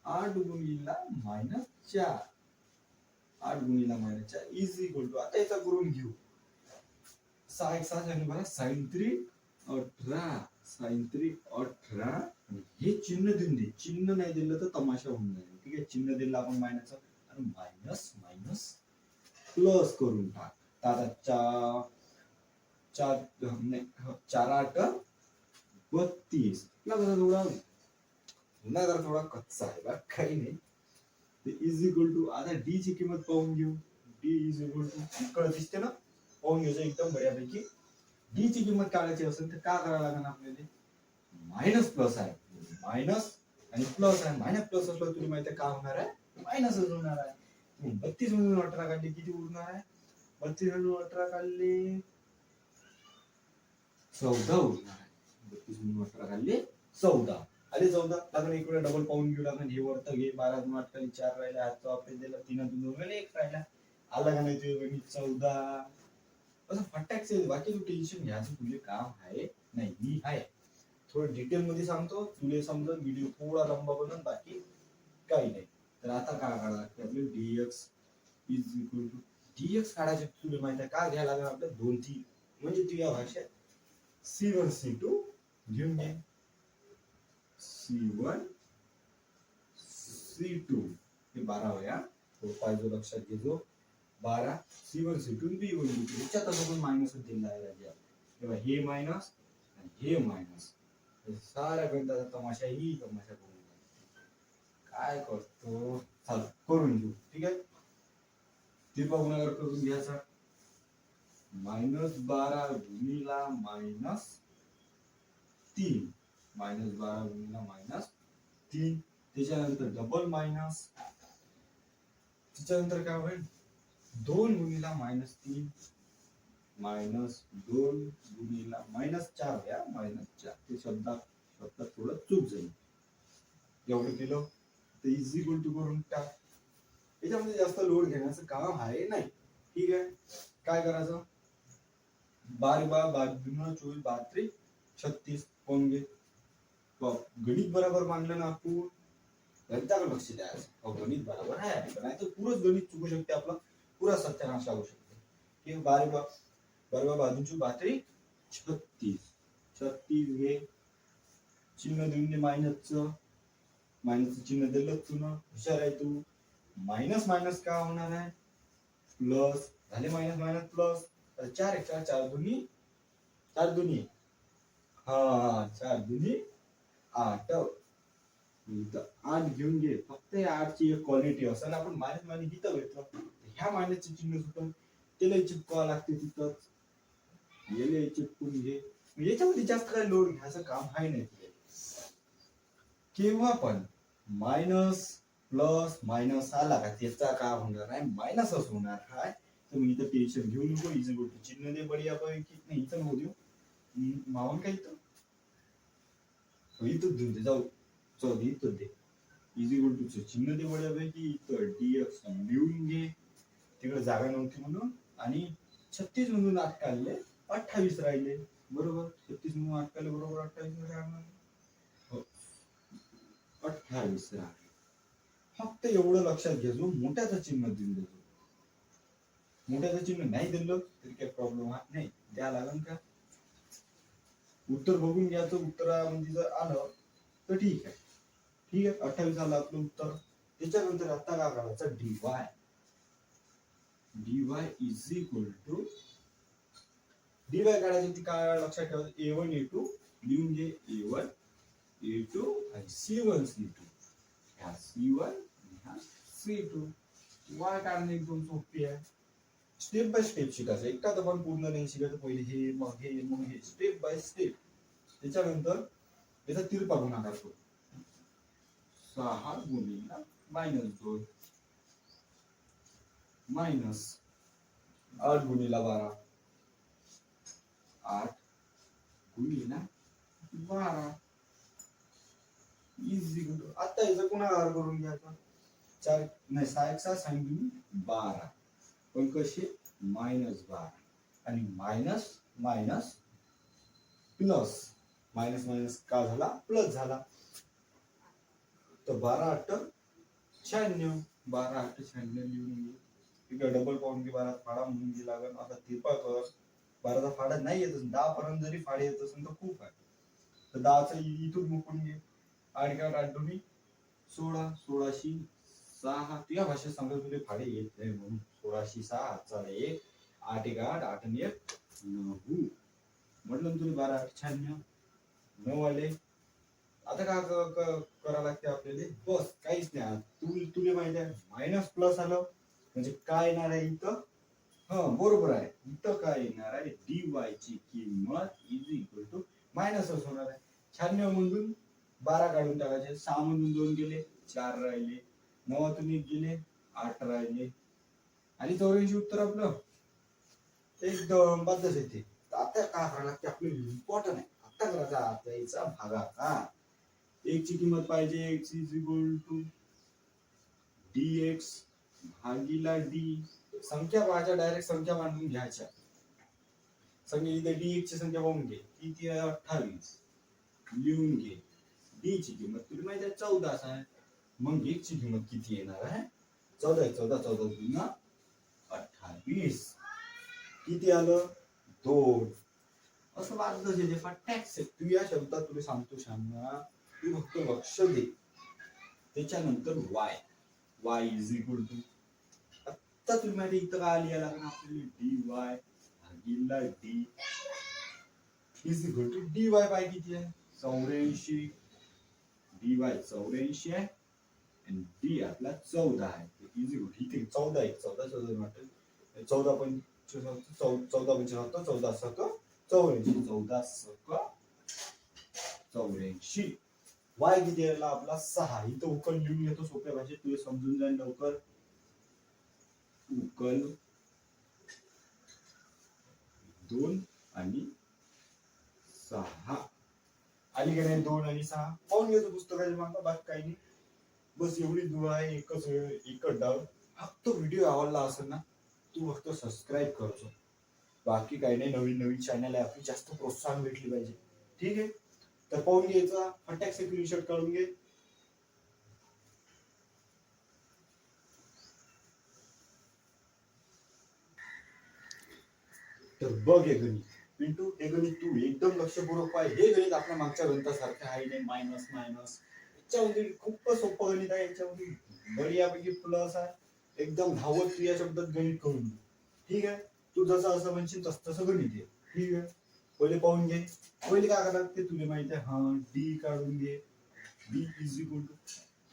8 गुणिला -4 8 गुणिला -4 इज इक्वल टू. आता याचा करून घेऊ. 6 एक 6 झाले बघा. sin 3 18 sin 3 18. हे चिन्ह देऊन दे. चिन्ह नाही दिलं तर तमाशा होऊन जाईल. ठीक आहे, चिन्ह दिलं आपण मायनस आणि मायनस मायनस प्लस करून टाक. आता 4 8 32. थोडा कच्चा आहे बा, काही नाही. ते इज इक्वल टू. आता डी ची किंमत पाहून घेऊ. डी इज इक्वल टू कळ दिसते ना, पाहून घ्यायचं एकदम बऱ्यापैकी. डी ची किंमत काढायची असेल तर काय करावं लागेल आपल्याला. मायनस प्लस आहे, मायनस आणि प्लस आहे. मायनस प्लस असलं तुला माहिती आहे काय होणार आहे, मायनसच होणार आहे. 32 मधून 18 काढले किती उरणार आहे. 32 मधून 18 काढले 14 उरणार आहे. 32 मधून 18 काढले 14 आले. 14 लागून एक वेळा डबल पाहून घेऊ लागेल. हे वरतं घे. 12 2 8 4 राहिला. हातचा वापस दिला 3 2 राहिले 1 राहिला. आला का नाही तुझ्या गणित 14. असं फटाकचे. बाकी तू टेन्शन घ्यायचं तुझे काम आहे नाही. मी आहे थोडं डिटेल मध्ये सांगतो, तुला समजेल. व्हिडिओ थोडा लंबा बनवून बाकी काही नाही. तर आता काय काढा लागते आपले dx is equal to. dx काढायचे तुला माहिती आहे काय घ्यायला लागेल आपल्या 2 3 म्हणजे तुझ्या भाषेत C1 C2 घेऊन घे. C1 C2 हे 12 वया तो पाहिजे लक्षात घेतो. 12 C1 C2 B1 B2 याच्यात आपण मायनस दिला आहे राजा. तेव्हा हे मायनस आणि हे मायनस. सारा गणिताचा तमाशा ही तमाशा करून काय करतो. चल करून घेऊ. ठीक आहे, तिरपा गुणाकार करून घ्यायचा. -12 गुणिला -3 -12 गुणिला -3. त्याच्यानंतर डबल मायनस. त्याच्यानंतर काय होईल 2 गुणिला -3 -2 गुणिला -4 या -4. ते शब्दात थोडं चूक झाली. एवढं केलं तर इज इक्वल टू करून टाक. याच्यामध्ये जास्त लोड घेण्याचं काम आहे नाही. ठीक आहे, काय करायचं 12 12 24 32 36 कोण घे. गणित बरोबर मानलं ना आपण. गणिताकडे लक्ष द्यायचं. गणित बरोबर आहे नाही तर पुरंच गणित चुकू शकते आपलं. पुरा सत्यानाश लागू शकते की बरोबर बाजूची बातरी 36 घे, चिन्ह देऊन दे मायनसचं चिन्ह दिलं तू ना, हुशार आहे तू. मायनस मायनस का होणार आहे, प्लस झाले, मायनस मायनस प्लस, 4 दुनी 4 दुनी 8. इथं 8 घेऊन घे, फक्त या 8 ची एक क्वालिटी असेल, आपण मायनस मायनस इथं घेतलं, ह्या मायनसचे चिन्ह सुद्धा त्याला चिपकावं लागते तिथंच, याला चिपकून घे. याच्यामध्ये जास्त काय लोड घ्यायचं काम आहे नाही. केव्हा पण मायनस प्लस मायनस आला का त्याचा काय होणार आहे, मायनसच होणार आहे. तर मी इथं टेन्शन घेऊ नको, इज इक्वल टू चिन्ह दे बढिया पैकी, नाही इथं नको देऊ, मावून काय इथं देऊन दे, जाऊ चल इथं दे, इज इक्वल टू चिन्ह दे बढिया पैकी, इथं dx लिहून घे, तिकडे जागा नव्हती म्हणून, आणि 36 मधून 8 काढले 28 राहिले, बरोबर. 36 मधून 8 काढले बरोबर 28 राहणार, 28 राहिले. फक्त एवढं लक्षात घ्यायचो, मोठ्याचं चिन्ह देऊन देतो. मोठ्याचं चिन्ह नाही दिलं तरी काही प्रॉब्लेम नाही, द्या लागेल का. उत्तर बघून घ्यायचं, उत्तरामध्ये जर आलं तर ठीक आहे. 28 आलं आपलं उत्तर. त्याच्यानंतर आता काय करायचं, dy is equal to, dy काढायची ती काय लक्षात ठेवायचं, a1 a2 लिहून घे, a1 a2 आणि c1 c2, ह्या c1 ह्या c2. y काढणे एकदम सोपी आहे, स्टेप बाय स्टेप शिकायचं, एखादं पण पूर्ण नाही शिकायचं, पहिले हे मग हे मग हे, स्टेप बाय स्टेप. त्याच्यानंतर याचा तिरपा गुणाकार करू, 6 गुणिले -2 मायनस 8 गुणिले 12, 8 गुणिले 12 इज इक्वल टू, आता याचा गुणाकार करून घ्यायचा, 4 नाही 6 1 6 सांगितलं 12, पण कसे -12 आणि minus minus plus, minus minus का झाला, प्लस झाला. तर 12 8 96, 12 8 96 लिहून घे. तिकडे डबल पाहून घे, 12 फाडा म्हणून घे लागेल. आता तिरपा कर, 12चा फाडा नाही येत, 10 पर्यंत जरी फाडे येत असेल तर खूप आहे. तर 10चा इथून मुकून घे, 8 8 दोन्ही 16, 16शी 6, तुझ्या भाषेत सांगतो तुझे फाडे येत नाही म्हणून, 16शी 6 चालेल 1, 8 1 8 8 आणि 1 9, म्हटलं तुझे 12 8 96 9 आले. आता काय करावं लागते आपल्याला, बस काहीच नाही. तुला माहिती आहे मायनस प्लस आलं म्हणजे काय येणार आहे इथं, बरोबर आहे, इथं काय येणार आहे, dy ची किंमत इज इक्वल टू मायनसच होणार आहे. 96 मधून 12 काढून टाकायचे, 6 मधून 2 गेले 4 राहिले, 9तून 1 गेले 8 राहिले, आणि 84 उत्तर आपलं एकदम बद्दच येते. आता काय करायला लागते, आपलं इम्पॉर्टंट आहे, आता करायचा आपल्या याचा भागाकार. एक ची किंमत पाहिजे, x is equal to dx भागीला d, संख्या पाहायच्या, डायरेक्ट संख्या मांडून घ्यायच्या. संख्या इथे dx ची संख्या पाहून घे, किती आहे 28 लिहून घे. d ची किंमत तुला माहिती आहे 14 आहे, मग x ची किंमत किती येणार आहे, 14 14 14 गुणा 28 किती आलं 2. असं वाटतं जे टॅक्स तू या शब्दात तुला सांगतो शांना, तू फक्त लक्ष दे. त्याच्यानंतर y इज इक्वल टू, आता तुला माहिती इथं काय लिहायला लागणार आपल्याला, dy भागीला d is equal to dy by किती आहे 84, dy 84 आहे आणि d आपला 14 आहे, इज इक्वल टू इथे 14 आहे, 14 14 वाटेल, 14 पण 14 म्हणजे 14 सक 84, 14 सक 84. y किती आला आपला 6, इथं उकल लिहून घेतो सोप्या भाषेत, तुला समजून जाईल लवकर. उकल 2 आणि 6 आली का नाही, 2 आणि 6 पाहून घेतो पुस्तकाच्या मागं, बाकी काही नाही. बस एवढी दुआ आहे, एकच डाव. फक्त व्हिडिओ आवडला असेल ना, तू फक्त सबस्क्राईब करतो, बाकी काही नाही. नवीन नवीन चॅनल आहे आपली, जास्त प्रोत्साहन भेटली पाहिजे, ठीक आहे. तर पाहून घ्यायचा, फटाक स्क्रीनशॉट काढून घे. तर बघ हे गणित पिंटू, हे गणित तू एकदम लक्षपूर्वक पाहिजे. हे गणित आपल्या मागच्या गणितासारखं आहे नाही. मायनस मायनस याच्यामध्ये खूपच सोपं गणित आहे. याच्यामध्ये बढियापैकी प्लस आहे. एकदम धावत तू या शब्दात गणित करून घे. ठीक आहे, तू जसं असं म्हणशील तसं गणित आहे. ठीक आहे, पहिले पाहून घे. पहिले काय करायला लागते तुला माहिती आहे. हा डी काढून घे. डी इज इक्वल टू,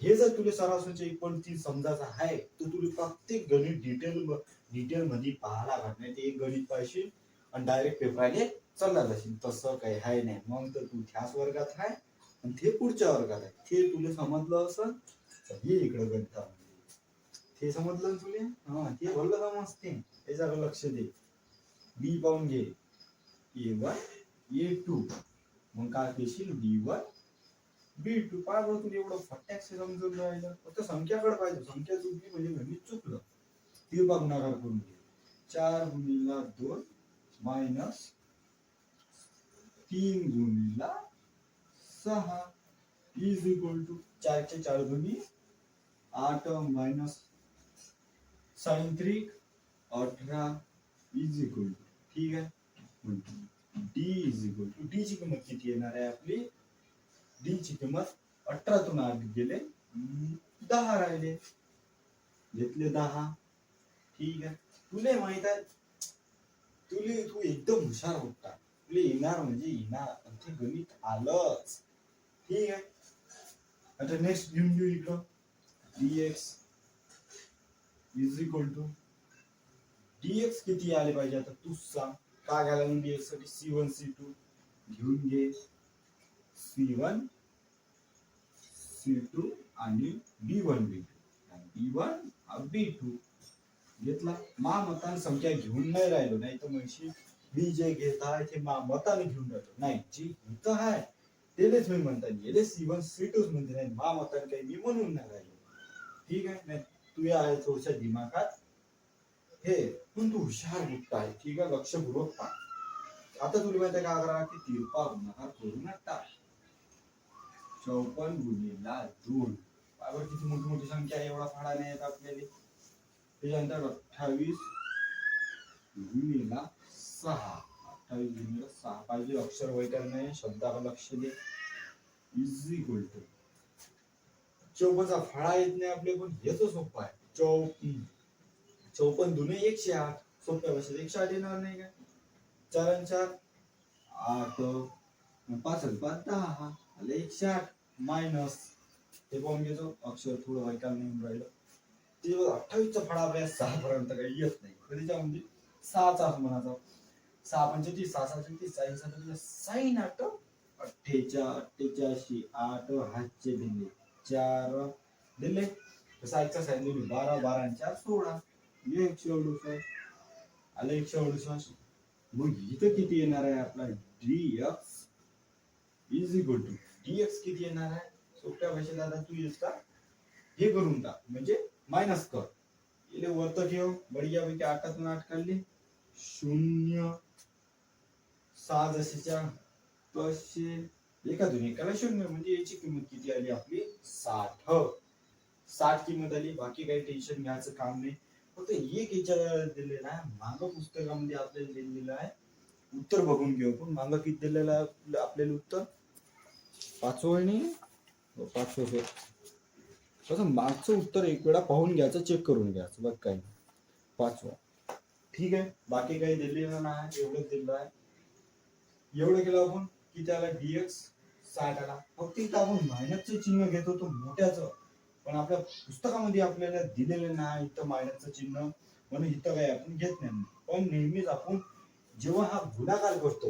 हे जर तुला सरासरीच्या इक्वल ती समजायचं आहे तर तुला प्रत्येक गणित डिटेल मध्ये पाहायला लागणार. ते एक गणित पाहिजे आणि डायरेक्ट पेपराने चालला जाशील. तसं काही आहे नाही. मग तर तू ह्याच वर्गात आहे आणि ते पुढच्या वर्गात आहे. ते तुला समजलं असं हे इकडं गणितामध्ये ते समजलं ना तुला. हा ते बोललं का मस्त. त्याच्याकडे लक्ष दे. बी पाहून घे. A1 A2 मग काय देशील B1 B2. पाय बरं तुला एवढं फटाकसे समजून राहिलं. फक्त संख्याकडे पाहिजे. संख्या चुकली म्हणजे गणित चुकलं. ते बघ नकार करून घे. 4 गुणिला 2 मायनस 3 गुणिला 6 इज इक्वल टू 4 चे 4 गुणी 8 minus sine 3 18 is equal to. ठीक आहे, D is equal to, D ची किंमत किती येणार आहे आपली. डी ची किंमत 18 तून 8 गेले 10 राहिले. घेतले 10. ठीक आहे, तुला माहित आहे तू एकदम हुशार होता. तुला येणार म्हणजे येणार. ते गणित आलंच. ठीक आहे, आता नेक्स्ट घेऊन घेऊ इकडं. dx is equal to, dx किती आले पाहिजे आता तू सांग. काय घ्यायला dx साठी c1 c2 घेऊन घे. c1 c2 आणि b1 b2 घेतला. मताने संख्या घेऊन नाही राहिलो. नाही तर म्हणशी मी जे घेत आहे ते मताने घेऊन राहिलो. नाही, जी इथं आहे तेच मी म्हणता येईल. c1 c2 म्हणते नाही मताने काही मी म्हणून नाही राहिलो. ठीक आहे, नाही तू आहे थोडशा दिमागात हे पण तू हुशार बुट्टा आहे. ठीक आहे, लक्षपूर्वक पहा. आता तुला माहिती आहे का करा की तिरपा गुणाकार करू नका. 54 गुणिला 2 पावर किती मोठी मोठी संख्या आहे. एवढा फाडा नाही येत आपल्याला. त्याच्यानंतर 28 गुणिला 6 28 गुणिला 6 पाहिजे. अक्षर वैटर नाही, शब्दाकडे लक्ष दे. इज इक्वल टू 54चा फाळा येत नाही आपले पण हेच सोपं आहे. 54 दुने 108 सोप्या भाषेत 108 येणार नाही का. 4 आणि 4 8 5 आणि 5 10 आले 108 मायनस हे पाहून घेतो. अक्षर थोडं वैकाल नाही राहिलं. ते 28चा फाळा आपल्या 6 पर्यंत काही येत नाही. कधीच्या म्हणजे 6चा म्हणाचा 6 पंचेचाळीस 6 37 साइन 8 88 8 हातचे दिले 4 दिले. 6चा साइन दिली 12 12 आणि 4 16 168 आले 168. मग इथं किती येणार आहे आपला dx is equal to, dx किती येणार आहे. सोप्या भाषेत आता तू येस का हे करून टाक म्हणजे मायनस कर. इले वरत ठेव. बढिया पैकी 8 8 काढले 0 6 जशीच्या तसे एका दोन एकाला 0 म्हणजे याची किंमत किती आली आपली 60. 60 किंमत आली. बाकी काही टेन्शन घ्यायचं काम नाही. फक्त एक याच्यावर दिलेला आहे मागं पुस्तकामध्ये आपल्याला दिलेलं आहे. उत्तर बघून घेऊ पण मागं किती दिलेलं आहे आपल्याला उत्तर. 5वं नाही 5वं कसं मागचं उत्तर एक वेळा पाहून घ्यायचं, चेक करून घ्यायचं. बघ काही 5वं. ठीक आहे, बाकी काही दिलेलं नाही. एवढंच दिलं आहे. एवढं केलं आपण की त्याला dx 60 आला. फक्त इथं आपण मायनसचं चिन्ह घेत होतो मोठ्याचं, पण आपल्या पुस्तकामध्ये आपल्याला दिलेलं नाही इथं मायनसचं चिन्ह, म्हणून इथं काही आपण घेत नाही. पण नेहमीच आपण जेव्हा हा गुणाकार करतो,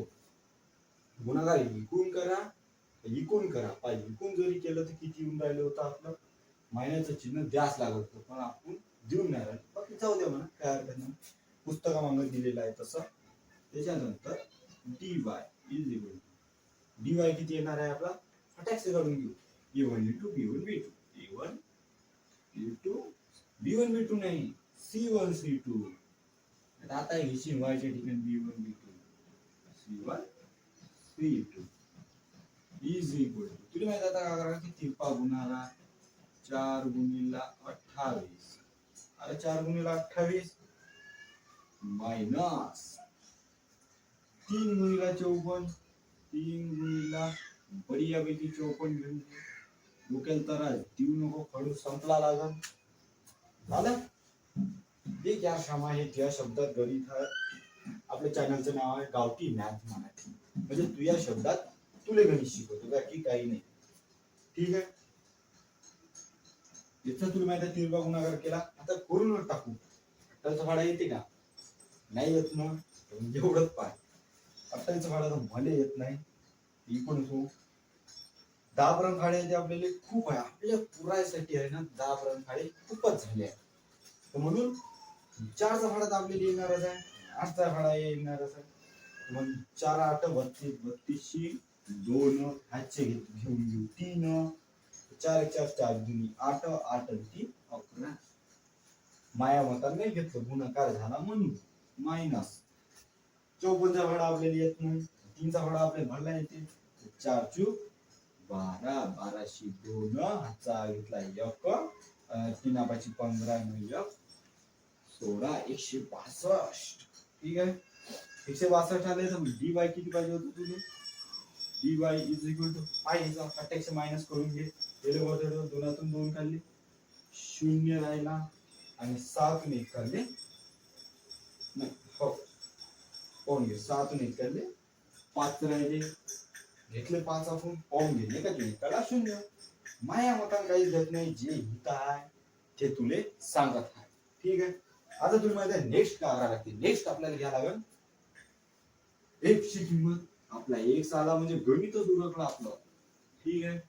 गुणाकार इकून करा पाहिजे. इकून जरी केलं तर किती येऊन राहिलं होतं आपलं मायनसचं चिन्ह द्यास लागत होतं, पण आपण देऊन नाही राहिलो. बाकी जाऊ द्या म्हणा, काय हरकत नाही. पुस्तकामध्ये दिलेलं आहे तसं. त्याच्यानंतर dy is equal to, dy किती येणार आहे आपला फटाकसे काढून घेऊ. a1 into b1 b2 a1 into b1 b2 नाही c1 c2. आता हे शिवायच्या ठिकाणी b1 b2 c1 c2 is equal to, तुला माहिती आता काय करा की तिरपा गुणाकार 4 गुणिला 28 अरे 4 गुणिला 28 मायनस 3 × 54, 3 × बढियापैकी 54 घेऊन घे. डोक्याला त्रास देऊ नको, खडू संपला लागल. झालं ठीक या क्षमा हे या शब्दात गणित आहे. आपल्या चॅनलचं नाव आहे गावठी मॅथ मराठी. म्हणजे तू या शब्दात तुले गणित शिकवतो बाकी काही नाही. ठीक आहे. याचा तुला माहिती आहे 3 गुणाकार केला. आता करून टाकू. अठ्ठाचा भाडा येते का? नाही येत ना. एवढंच पाय. अठ्ठाचा भाडा तर भले येत नाही. इकडून तू 10 पर्यंत फाळे येते आपल्याला खूप आहे. आपल्या पुरायसाठी आहे ना 10 पर्यंत फाळे खूपच झाले आहे. तर म्हणून 4चा भाडा आपल्याला येणारच आहे. 8चा भाडा येणारच आहे. मग 4 8 32 32शी 2 हातचे घेऊन घेऊ 3 4 1 4 4 2 8 8 3 11. माया मताने नाही घेतलं गुणाकार झाला म्हणून मायनस 54चा भाडा आपल्याला येत नाही. 3चा भाडा आपल्याला भरला येते 4 चूक 12 12शी 2 हातचा घेतला 1 3 15 1 16 162. ठीक आहे. 162 आले तर dy किती पाहिजे होतं तुला? dy इज इक्वल टू पाहिजे प्रत्यक्ष मायनस करून घे. गेले वरती 2तून 2 काढले 0 राहिला आणि 7 ने काढले नाही हो पाहून घे 7 ने काढले 5 राहिले घेतले 5 आपण पाहून घे का तुम्ही कडा 0. माया मतान काही घेत नाही. जे हित आहे ते तुले सांगत आहे. ठीक आहे. आता तुम्ही माहिती आहे नेक्स्ट काय करायला लागते. नेक्स्ट आपल्याला घ्या लागेल x ची किंमत. आपला x आला म्हणजे गणितच उरकलं आपलं. ठीक आहे.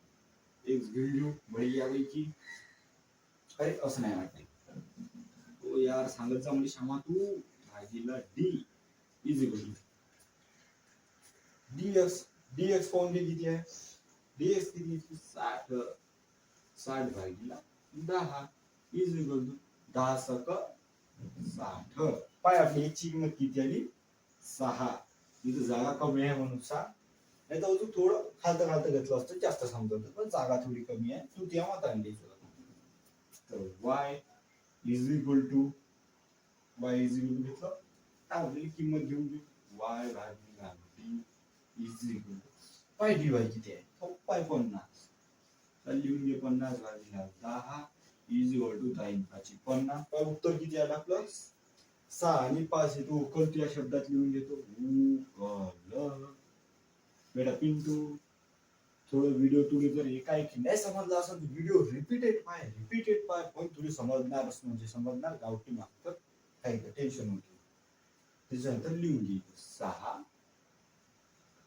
x घेऊ बढियापैकी. अरे असं नाही वाटते तो यार सांगत जा म्हणजे क्षमा तू भाजीला d is equal to dx पाहून घे किती आहे. dx किती 60 60 भाजीला 10 इज इक्वल टू 10 सक 60. पाय आपली x ची किंमत किती आली 6. इथं जागा कमी आहे म्हणून 6. नाही तर अजून थोडं खालतं खालतं घेतलं असतं जास्त समजत पण जागा थोडी कमी आहे. तू त्या मताने लिहितो. तर y इज इक्वल टू घेतलं आपली किंमत घेऊन घेऊ y भागिले d इज इक्वल टू पाय dy किती आहे तो पाय 50. तर लिहून घे 50 भागिले 10 इज इक्वल टू 10 पाय उत्तर किती आलं आपलं 6 आणि 5 तू उकल या शब्दात लिहून घेतो उकल. बेटा पिंटू थोडं व्हिडिओ तुला जर एका एकी नाही समजला असेल तर व्हिडिओ रिपीटेड पाय पण तुला समजणारच म्हणजे समजणार गावठी मागतं काही टेन्शन नव्हतं. त्याच्यानंतर लिहून घे 6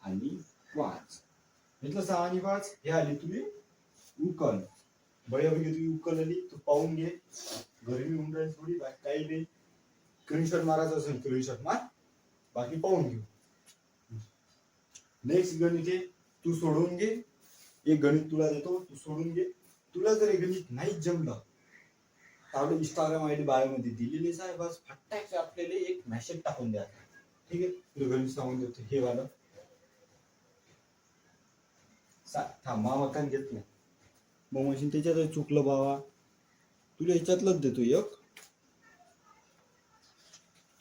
आणि 5 घेतलं 6 आणि 5 हे आली तुझी उकल. बळ्यापैकी तुझी उकल आली तू पाहून घे घरी लिहून राहील थोडी काही नाही. स्क्रीनशॉट मारायचं असेल स्क्रीनशॉट मार बाकी पाहून घेऊ. नेक्स्ट गणित आहे तू सोडवून घे. एक गणित तुला देतो तू सोडून घे. तुला जर हे गणित नाही जमलं तर आपल्या इंस्टाग्राम आयडी बायो मध्ये दिलेलीच आहे. बस फटाक आपल्याला एक मेसेज टाकून द्या. ठीक आहे. तुला गणित सांगून देतो हे वाला थांब मामाकान घेत नाही मग मशीन त्याच्यात चुकलं बाबा तुला ह्याच्यातलंच देतो एक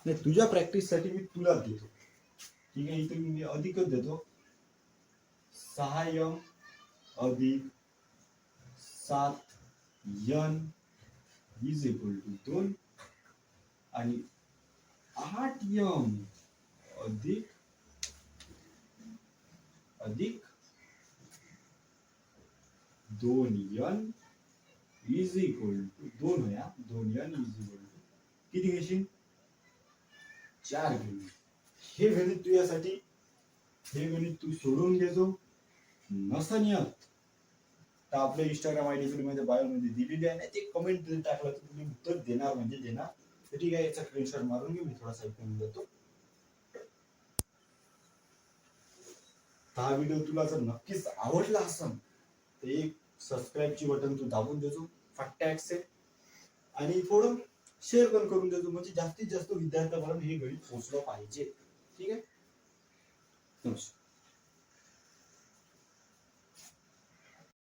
नाही तुझ्या प्रॅक्टिस साठी मी तुला देतो. ठीक आहे. इथे मी अधिकच देतो 6m अधिक 7n इज इक्वल टू 2 आणि 8m अधिक 2n इज इक्वल टू 2 या 2n इज इक्वल टू किती घेशील 4 घेऊ. हे गणित तुझ्यासाठी हे गणित तू सोडून घेतो नसन येत तर आपल्या इंस्टाग्राम आयडी मध्ये बायो मध्ये दिलेली आहे. नाही ते कमेंट टाकलं तर तुम्ही उत्तर देणार म्हणजे देणार. ठीक आहे. याचा स्क्रीनशॉट मारून घे मी थोडासा ऐकून देतो. हा व्हिडिओ तुला जर नक्कीच आवडला असेल तर एक सबस्क्राईबची बटन तू दाबून देतो फटाक से आणि थोडं शेअर पण करून देतो म्हणजे जास्तीत जास्त विद्यार्थ्यांपर्यंत हे गणित पोहोचलं पाहिजे. ठीक आहे. नमस्कार.